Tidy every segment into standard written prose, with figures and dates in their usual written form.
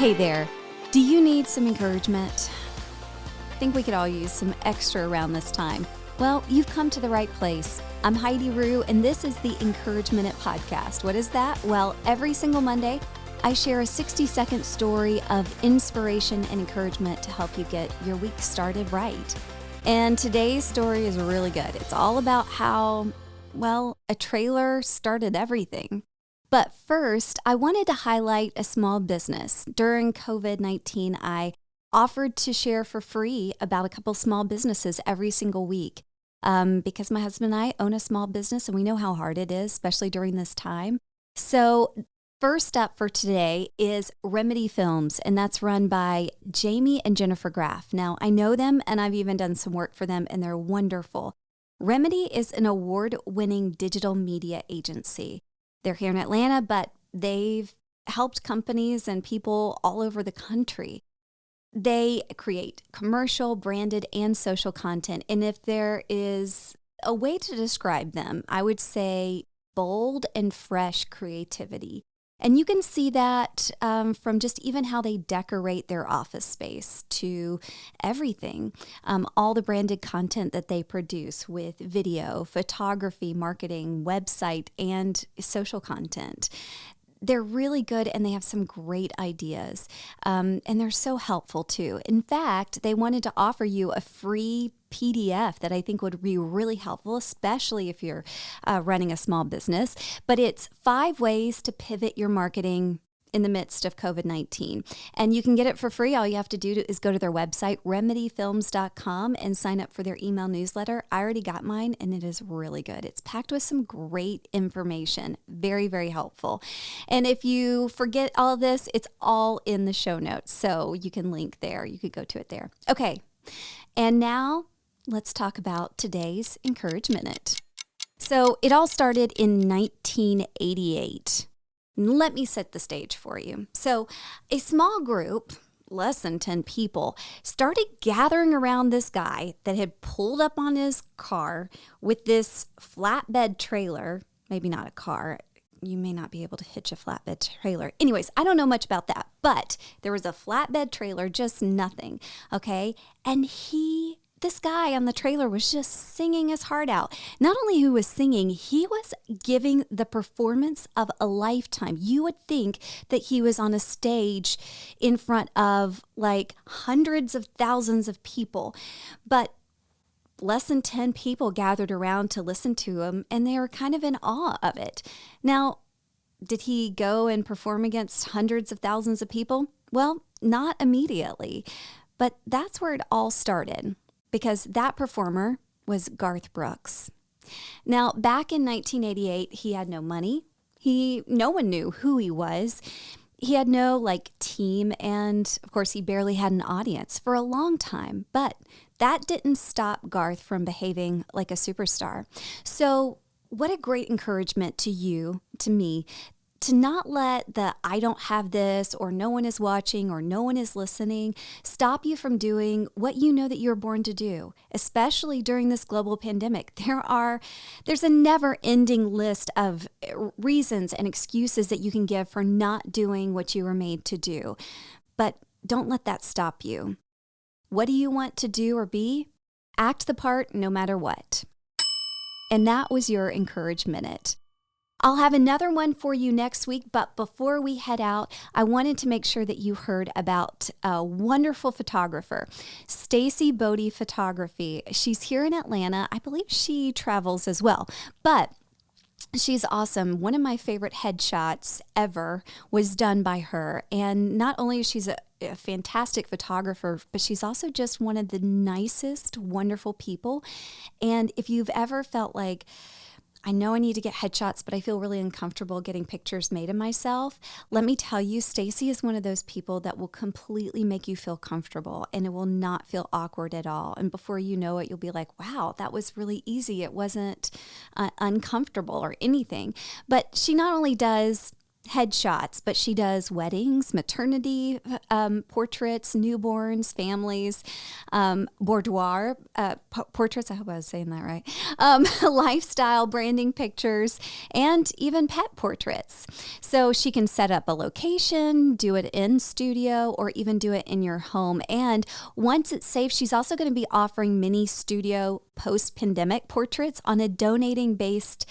Hey there, do you need some encouragement? I think we could all use some extra around this time. Well, you've come to the right place. I'm Heidi Rue, and this is the Encouragement It podcast. What is that? Well, every single Monday, I share a 60-second story of inspiration and encouragement to help you get your week started right. And today's story is really good. It's all about how, a trailer started everything. But first, I wanted to highlight a small business. During COVID-19, I offered to share for free about a couple small businesses every single week because my husband and I own a small business and we know how hard it is, especially during this time. So first up for today is Remedy Films, and that's run by Jamie and Jennifer Graff. Now, I know them and I've even done some work for them and they're wonderful. Remedy is an award-winning digital media agency. They're here in Atlanta, but they've helped companies and people all over the country. They create commercial, branded, and social content. And if there is a way to describe them, I would say bold and fresh creativity. And you can see that from just even how they decorate their office space to everything. All the branded content that they produce with video, photography, marketing, website, and social content. They're really good and they have some great ideas. And they're so helpful too. In fact, they wanted to offer you a free PDF that I think would be really helpful, especially if you're running a small business. But it's 5 ways to pivot your marketing in the midst of COVID-19. And you can get it for free. All you have to do is go to their website, remedyfilms.com, and sign up for their email newsletter. I already got mine, and it is really good. It's packed with some great information. Very, very helpful. And if you forget all of this, it's all in the show notes. So you can link there. You could go to it there. Okay. And now let's talk about today's Encouragement Minute. So it all started in 1988. Let me set the stage for you. So a small group, less than 10 people, started gathering around this guy that had pulled up on his car with this flatbed trailer, maybe not a car. You may not be able to hitch a flatbed trailer. Anyways, I don't know much about that, but there was a flatbed trailer, just nothing, okay? And this guy on the trailer was just singing his heart out. Not only who was singing, he was giving the performance of a lifetime. You would think that he was on a stage in front of like hundreds of thousands of people, but less than 10 people gathered around to listen to him, and they were kind of in awe of it. Now, did he go and perform against hundreds of thousands of people? Well, not immediately, but that's where it all started. Because that performer was Garth Brooks. Now, back in 1988, he had no money. No one knew who he was. He had no team, and of course, he barely had an audience for a long time. But that didn't stop Garth from behaving like a superstar. So, what a great encouragement to you, to me, to not let the I don't have this or no one is watching or no one is listening stop you from doing what you know that you're born to do, especially during this global pandemic. There's a never-ending list of reasons and excuses that you can give for not doing what you were made to do. But don't let that stop you. What do you want to do or be? Act the part no matter what. And that was your Encouragement Minute. I'll have another one for you next week, but before we head out, I wanted to make sure that you heard about a wonderful photographer, Stacey Bode Photography. She's here in Atlanta. I believe she travels as well, but she's awesome. One of my favorite headshots ever was done by her, and not only is she a fantastic photographer, but she's also just one of the nicest, wonderful people. And if you've ever felt like, I know I need to get headshots, but I feel really uncomfortable getting pictures made of myself, let me tell you, Stacey is one of those people that will completely make you feel comfortable, and it will not feel awkward at all. And before you know it, you'll be like, wow, that was really easy. It wasn't uncomfortable or anything. But she not only does headshots, but she does weddings, maternity portraits, newborns, families, boudoir portraits. I hope I was saying that right. Lifestyle branding pictures, and even pet portraits. So she can set up a location, do it in studio, or even do it in your home. And once it's safe, she's also going to be offering mini studio post-pandemic portraits on a donating-based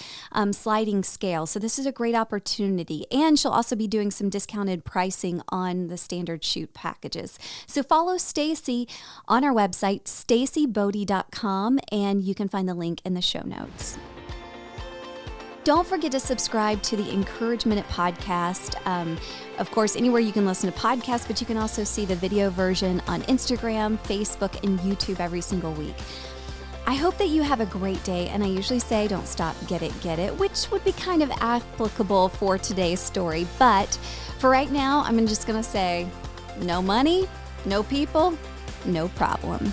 sliding scale. So this is a great opportunity. And she'll also be doing some discounted pricing on the standard shoot packages. So follow Stacey on our website, staceybode.com, and you can find the link in the show notes. Don't forget to subscribe to the Encouragement podcast. Of course, anywhere you can listen to podcasts, but you can also see the video version on Instagram, Facebook, and YouTube every single week. I hope that you have a great day, and I usually say don't stop, get it, which would be kind of applicable for today's story. But for right now, I'm just going to say no money, no people, no problem.